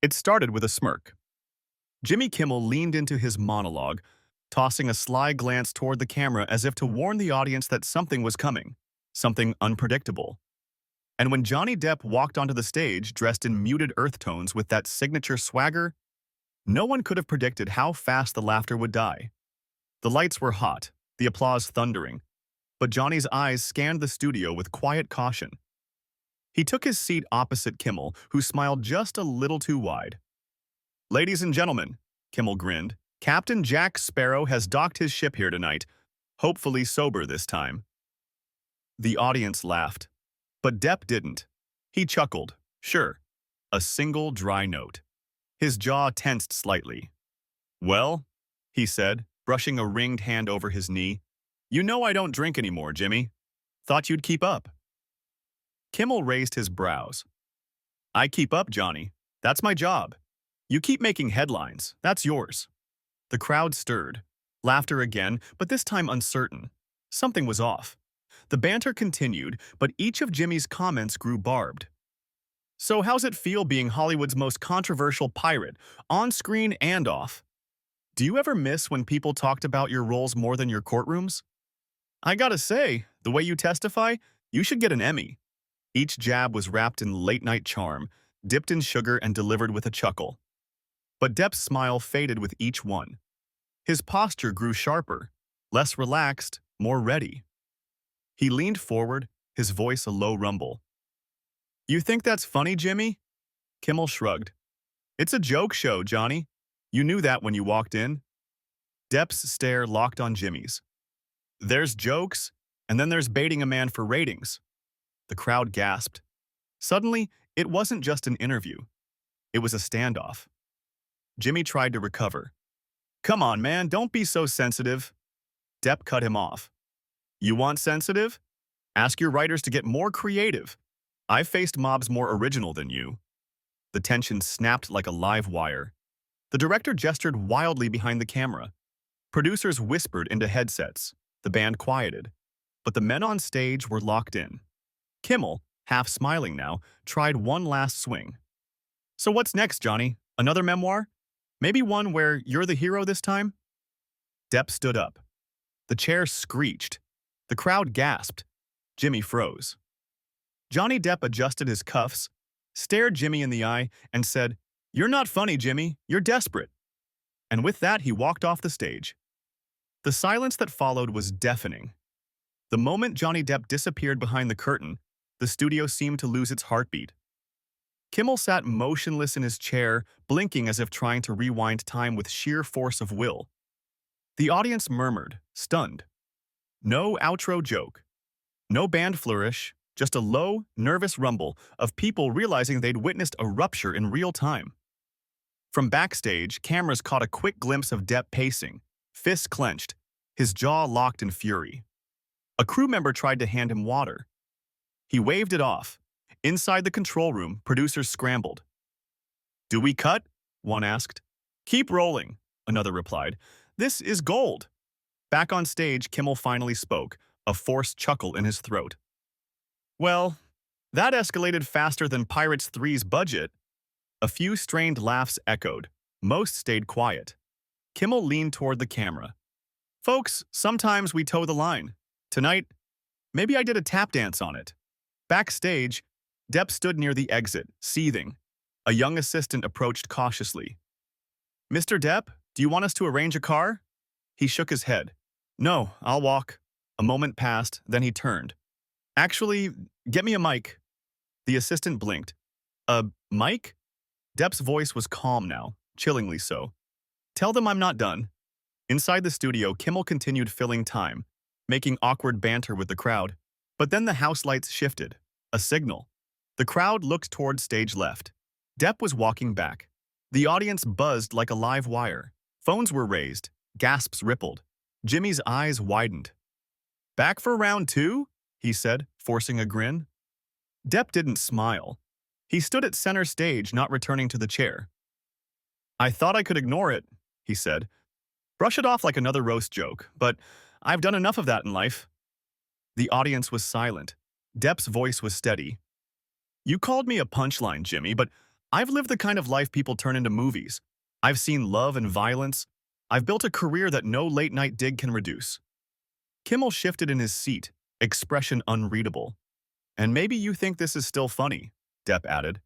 It started with a smirk. Jimmy Kimmel leaned into his monologue, tossing a sly glance toward the camera as if to warn the audience that something was coming, something unpredictable. And when Johnny Depp walked onto the stage dressed in muted earth tones with that signature swagger, no one could have predicted how fast the laughter would die. The lights were hot, the applause thundering, but Johnny's eyes scanned the studio with quiet caution. He took his seat opposite Kimmel, who smiled just a little too wide. "Ladies and gentlemen," Kimmel grinned, "Captain Jack Sparrow has docked his ship here tonight, hopefully sober this time." The audience laughed, but Depp didn't. He chuckled, sure, a single dry note. His jaw tensed slightly. "Well," he said, brushing a ringed hand over his knee, "you know I don't drink anymore, Jimmy. Thought you'd keep up." Kimmel raised his brows. "I keep up, Johnny. That's my job. You keep making headlines. That's yours." The crowd stirred. Laughter again, but this time uncertain. Something was off. The banter continued, but each of Jimmy's comments grew barbed. "So how's it feel being Hollywood's most controversial pirate, on screen and off? Do you ever miss when people talked about your roles more than your courtrooms? I gotta say, the way you testify, you should get an Emmy." Each jab was wrapped in late-night charm, dipped in sugar and delivered with a chuckle. But Depp's smile faded with each one. His posture grew sharper, less relaxed, more ready. He leaned forward, his voice a low rumble. "You think that's funny, Jimmy?" Kimmel shrugged. "It's a joke show, Johnny. You knew that when you walked in." Depp's stare locked on Jimmy's. "There's jokes, and then there's baiting a man for ratings." The crowd gasped. Suddenly, it wasn't just an interview. It was a standoff. Jimmy tried to recover. "Come on, man, don't be so sensitive." Depp cut him off. "You want sensitive? Ask your writers to get more creative. I've faced mobs more original than you." The tension snapped like a live wire. The director gestured wildly behind the camera. Producers whispered into headsets. The band quieted. But the men on stage were locked in. Kimmel, half smiling now, tried one last swing. "So what's next, Johnny? Another memoir? Maybe one where you're the hero this time?" Depp stood up. The chair screeched. The crowd gasped. Jimmy froze. Johnny Depp adjusted his cuffs, stared Jimmy in the eye, and said, "You're not funny, Jimmy. You're desperate." And with that, he walked off the stage. The silence that followed was deafening. The moment Johnny Depp disappeared behind the curtain, the studio seemed to lose its heartbeat. Kimmel sat motionless in his chair, blinking as if trying to rewind time with sheer force of will. The audience murmured, stunned. No outro joke. No band flourish, just a low, nervous rumble of people realizing they'd witnessed a rupture in real time. From backstage, cameras caught a quick glimpse of Depp pacing, fists clenched, his jaw locked in fury. A crew member tried to hand him water. He waved it off. Inside the control room, producers scrambled. "Do we cut?" one asked. "Keep rolling," another replied. "This is gold." Back on stage, Kimmel finally spoke, a forced chuckle in his throat. "Well, that escalated faster than Pirates 3's budget." A few strained laughs echoed. Most stayed quiet. Kimmel leaned toward the camera. "Folks, sometimes we toe the line. Tonight, maybe I did a tap dance on it." Backstage, Depp stood near the exit, seething. A young assistant approached cautiously. "Mr. Depp, do you want us to arrange a car?" He shook his head. "No, I'll walk." A moment passed, then he turned. "Actually, get me a mic." The assistant blinked. "A mic?" Depp's voice was calm now, chillingly so. "Tell them I'm not done." Inside the studio, Kimmel continued filling time, making awkward banter with the crowd. But then the house lights shifted. A signal. The crowd looked toward stage left. Depp was walking back. The audience buzzed like a live wire. Phones were raised. Gasps rippled. Jimmy's eyes widened. "Back for round 2?" he said, forcing a grin. Depp didn't smile. He stood at center stage, not returning to the chair. "I thought I could ignore it," he said. "Brush it off like another roast joke, but I've done enough of that in life." The audience was silent. Depp's voice was steady. "You called me a punchline, Jimmy, but I've lived the kind of life people turn into movies. I've seen love and violence. I've built a career that no late-night dig can reduce. Kimmel shifted in his seat, expression unreadable. And maybe you think this is still funny, Depp added.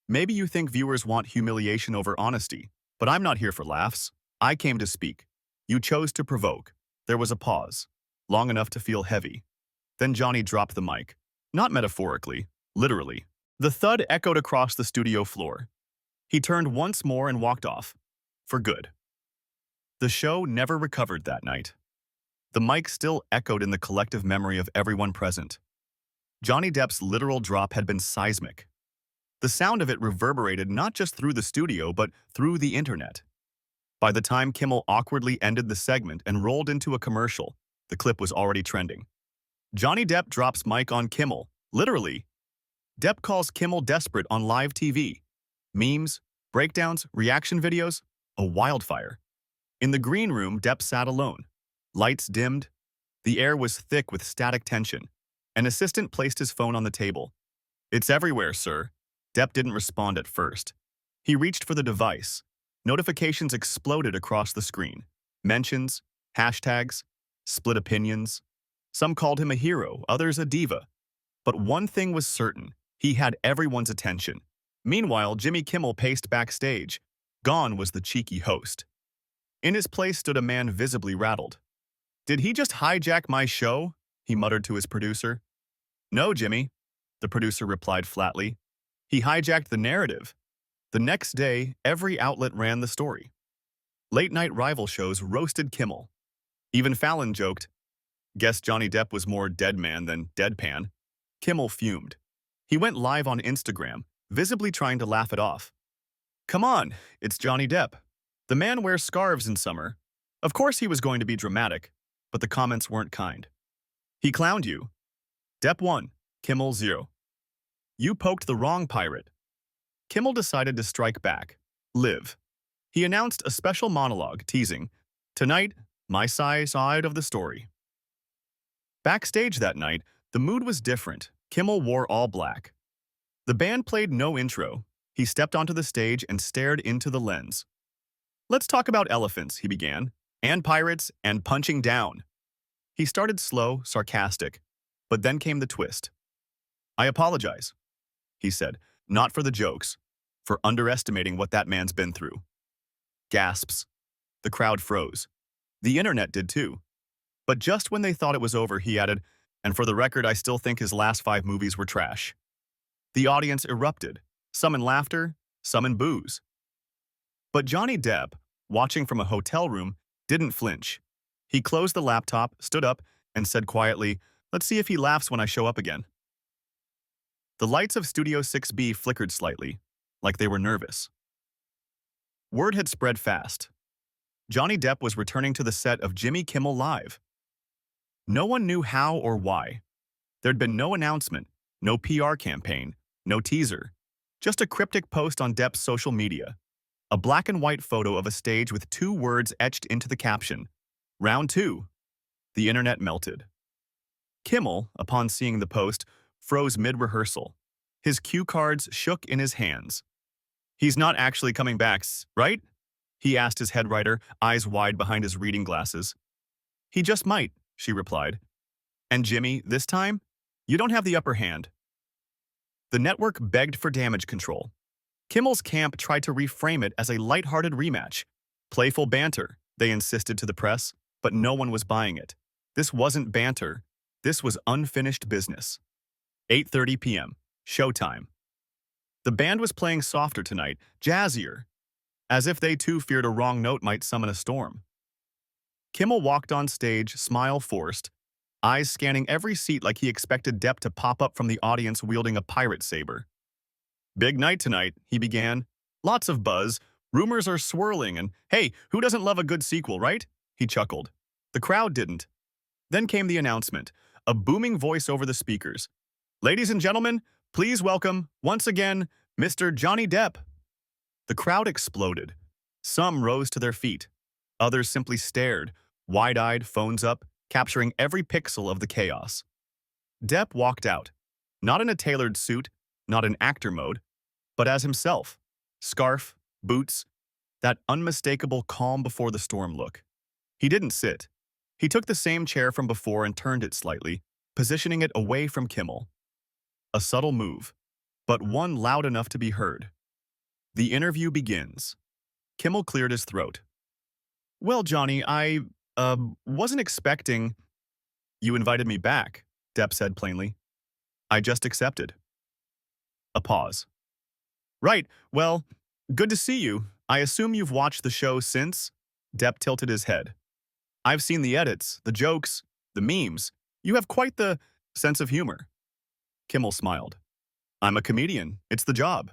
Maybe you think viewers want humiliation over honesty, but I'm not here for laughs. I came to speak. You chose to provoke. There was a pause, long enough to feel heavy. Then Johnny dropped the mic. Not metaphorically, literally. The thud echoed across the studio floor. He turned once more and walked off. For good. The show never recovered that night. The mic still echoed in the collective memory of everyone present. Johnny Depp's literal drop had been seismic. The sound of it reverberated not just through the studio, but through the internet. By the time Kimmel awkwardly ended the segment and rolled into a commercial, the clip was already trending. Johnny Depp drops mic on Kimmel, literally. Depp calls Kimmel desperate on live TV. Memes, breakdowns, reaction videos, a wildfire. In the green room, Depp sat alone. Lights dimmed. The air was thick with static tension. An assistant placed his phone on the table. "It's everywhere, sir." Depp didn't respond at first. He reached for the device. Notifications exploded across the screen. Mentions, hashtags, split opinions. Some called him a hero, others a diva. But one thing was certain. He had everyone's attention. Meanwhile, Jimmy Kimmel paced backstage. Gone was the cheeky host. In his place stood a man visibly rattled. "Did he just hijack my show?" he muttered to his producer. "No, Jimmy," the producer replied flatly. "He hijacked the narrative." The next day, every outlet ran the story. Late-night rival shows roasted Kimmel. Even Fallon joked, "Guess Johnny Depp was more dead man than deadpan." Kimmel fumed. He went live on Instagram, visibly trying to laugh it off. "Come on, it's Johnny Depp. The man wears scarves in summer." Of course he was going to be dramatic, but the comments weren't kind. "He clowned you. Depp 1, Kimmel 0. You poked the wrong pirate." Kimmel decided to strike back. Live. He announced a special monologue, teasing, "Tonight, my side of the story." Backstage that night, the mood was different. Kimmel wore all black. The band played no intro. He stepped onto the stage and stared into the lens. "Let's talk about elephants," he began, "and pirates, and punching down." He started slow, sarcastic, but then came the twist. "I apologize," he said, "not for the jokes, for underestimating what that man's been through." Gasps. The crowd froze. The internet did too. But just when they thought it was over, he added, "And for the record, I still think his last 5 movies were trash." The audience erupted, some in laughter, some in boos. But Johnny Depp, watching from a hotel room, didn't flinch. He closed the laptop, stood up, and said quietly, "Let's see if he laughs when I show up again." The lights of Studio 6B flickered slightly, like they were nervous. Word had spread fast. Johnny Depp was returning to the set of Jimmy Kimmel Live. No one knew how or why. There'd been no announcement, no PR campaign, no teaser. Just a cryptic post on Depp's social media. A black and white photo of a stage with 2 words etched into the caption. Round 2. The internet melted. Kimmel, upon seeing the post, froze mid-rehearsal. His cue cards shook in his hands. "He's not actually coming back, right?" he asked his head writer, eyes wide behind his reading glasses. "He just might," she replied. "And Jimmy, this time, you don't have the upper hand." The network begged for damage control. Kimmel's camp tried to reframe it as a lighthearted rematch. Playful banter, they insisted to the press, but no one was buying it. This wasn't banter. This was unfinished business. 8:30 p.m. Showtime. The band was playing softer tonight, jazzier, as if they too feared a wrong note might summon a storm. Kimmel walked on stage, smile forced, eyes scanning every seat like he expected Depp to pop up from the audience wielding a pirate saber. "Big night tonight," he began. "Lots of buzz. Rumors are swirling, and hey, who doesn't love a good sequel, right?" He chuckled. The crowd didn't. Then came the announcement, a booming voice over the speakers. "Ladies and gentlemen, please welcome, once again, Mr. Johnny Depp." The crowd exploded. Some rose to their feet. Others simply stared, wide-eyed, phones up, capturing every pixel of the chaos. Depp walked out, not in a tailored suit, not in actor mode, but as himself. Scarf, boots, that unmistakable calm before the storm look. He didn't sit. He took the same chair from before and turned it slightly, positioning it away from Kimmel. A subtle move, but one loud enough to be heard. The interview begins. Kimmel cleared his throat. Well, Johnny, I wasn't expecting. You invited me back, Depp said plainly. I just accepted. A pause. Right, well, good to see you. I assume you've watched the show since? Depp tilted his head. I've seen the edits, the jokes, the memes. You have quite the sense of humor. Kimmel smiled. I'm a comedian. It's the job.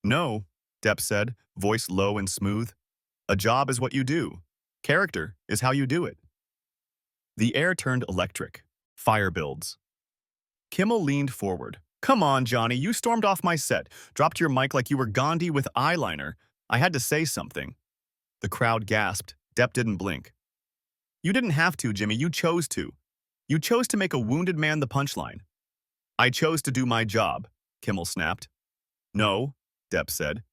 No, Depp said, voice low and smooth. A job is what you do. Character is how you do it. The air turned electric. Fire builds. Kimmel leaned forward. Come on, Johnny, you stormed off my set, dropped your mic like you were Gandhi with eyeliner. I had to say something. The crowd gasped. Depp didn't blink. You didn't have to, Jimmy. You chose to. You chose to make a wounded man the punchline. I chose to do my job, Kimmel snapped. No, Depp said.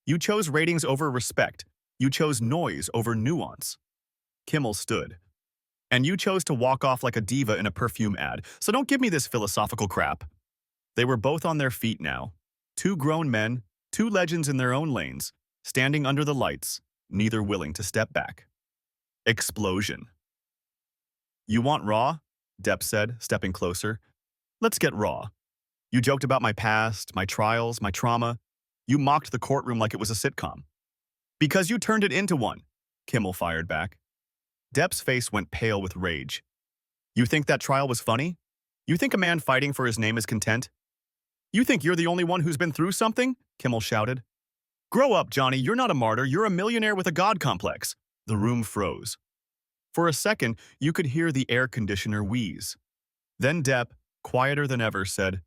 You chose ratings over respect. You chose noise over nuance. Kimmel stood. And you chose to walk off like a diva in a perfume ad, so don't give me this philosophical crap. They were both on their feet now. Two grown men, two legends in their own lanes, standing under the lights, neither willing to step back. Explosion. You want raw? Depp said, stepping closer. Let's get raw. You joked about my past, my trials, my trauma. You mocked the courtroom like it was a sitcom. Because you turned it into one, Kimmel fired back. Depp's face went pale with rage. You think that trial was funny? You think a man fighting for his name is content? You think you're the only one who's been through something? Kimmel shouted. Grow up, Johnny. You're not a martyr. You're a millionaire with a god complex. The room froze. For a second, you could hear the air conditioner wheeze. Then Depp, quieter than ever, said,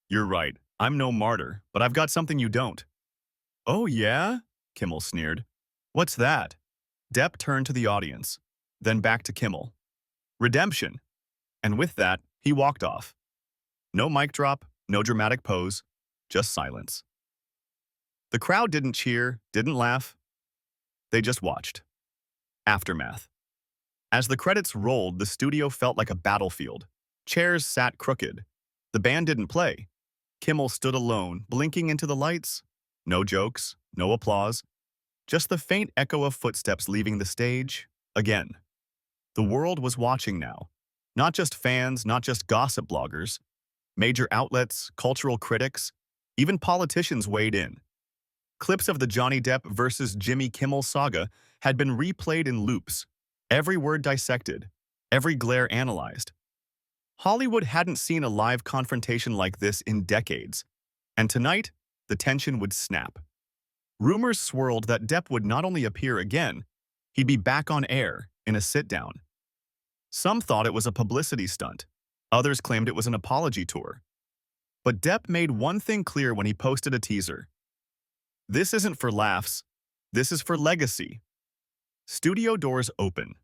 You're right. I'm no martyr, but I've got something you don't. Oh, yeah? Kimmel sneered. What's that? Depp turned to the audience, then back to Kimmel. Redemption. And with that, he walked off. No mic drop, no dramatic pose, just silence. The crowd didn't cheer, didn't laugh. They just watched. Aftermath. As the credits rolled, the studio felt like a battlefield. Chairs sat crooked. The band didn't play. Kimmel stood alone, blinking into the lights. No jokes, no applause. Just the faint echo of footsteps leaving the stage, again. The world was watching now. Not just fans, not just gossip bloggers. Major outlets, cultural critics, even politicians weighed in. Clips of the Johnny Depp versus Jimmy Kimmel saga had been replayed in loops, every word dissected, every glare analyzed. Hollywood hadn't seen a live confrontation like this in decades, and tonight, the tension would snap. Rumors swirled that Depp would not only appear again, he'd be back on air in a sit-down. Some thought it was a publicity stunt. Others claimed it was an apology tour. But Depp made one thing clear when he posted a teaser. This isn't for laughs. This is for legacy. Studio doors open.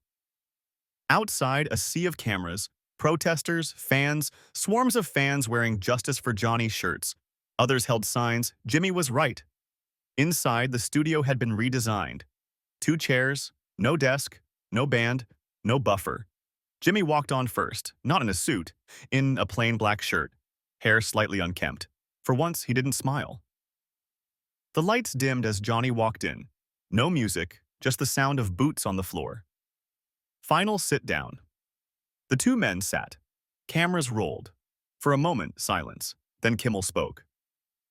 Outside, a sea of cameras, protesters, fans, swarms of fans wearing Justice for Johnny shirts. Others held signs, Jimmy was right. Inside, the studio had been redesigned. 2 chairs, no desk, no band, no buffer. Jimmy walked on first, not in a suit, in a plain black shirt, hair slightly unkempt. For once, he didn't smile. The lights dimmed as Johnny walked in. No music, just the sound of boots on the floor. Final sit-down. The 2 men sat. Cameras rolled. For a moment, silence. Then Kimmel spoke.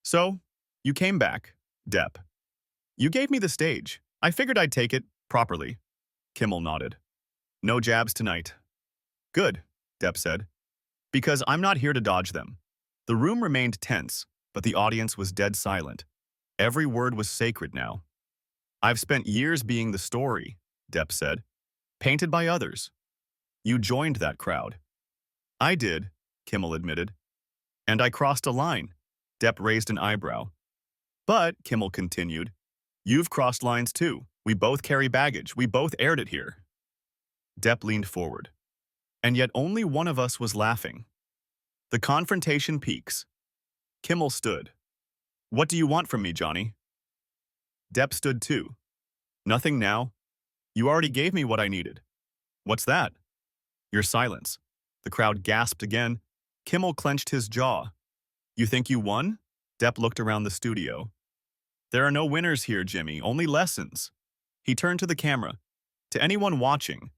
So, you came back, Depp. You gave me the stage. I figured I'd take it, properly. Kimmel nodded. No jabs tonight. Good, Depp said. Because I'm not here to dodge them. The room remained tense, but the audience was dead silent. Every word was sacred now. I've spent years being the story, Depp said. Painted by others. You joined that crowd. I did, Kimmel admitted. And I crossed a line. Depp raised an eyebrow. But, Kimmel continued, you've crossed lines too. We both carry baggage. We both aired it here. Depp leaned forward. And yet only one of us was laughing. The confrontation peaks. Kimmel stood. What do you want from me, Johnny? Depp stood too. Nothing now. You already gave me what I needed. What's that? Your silence. The crowd gasped again. Kimmel clenched his jaw. You think you won? Depp looked around the studio. There are no winners here, Jimmy, only lessons. He turned to the camera. To anyone watching,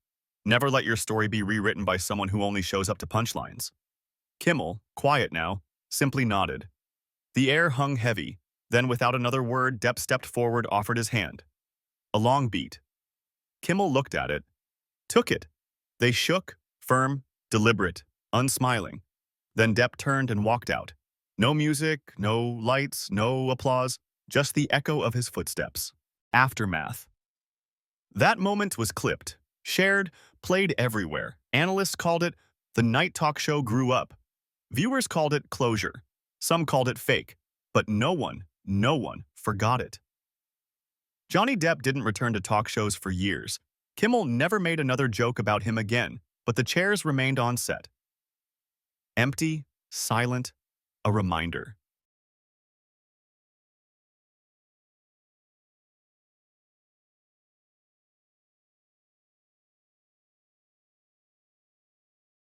never let your story be rewritten by someone who only shows up to punchlines. Kimmel, quiet now, simply nodded. The air hung heavy. Then, without another word, Depp stepped forward, offered his hand. A long beat. Kimmel looked at it, took it. They shook, firm, deliberate, unsmiling. Then Depp turned and walked out. No music, no lights, no applause, just the echo of his footsteps. Aftermath. That moment was clipped, shared, played everywhere. Analysts called it the night talk show grew up. Viewers called it closure. Some called it fake. But no one forgot it. Johnny Depp didn't return to talk shows for years. Kimmel never made another joke about him again, but the chairs remained on set. Empty, silent, a reminder.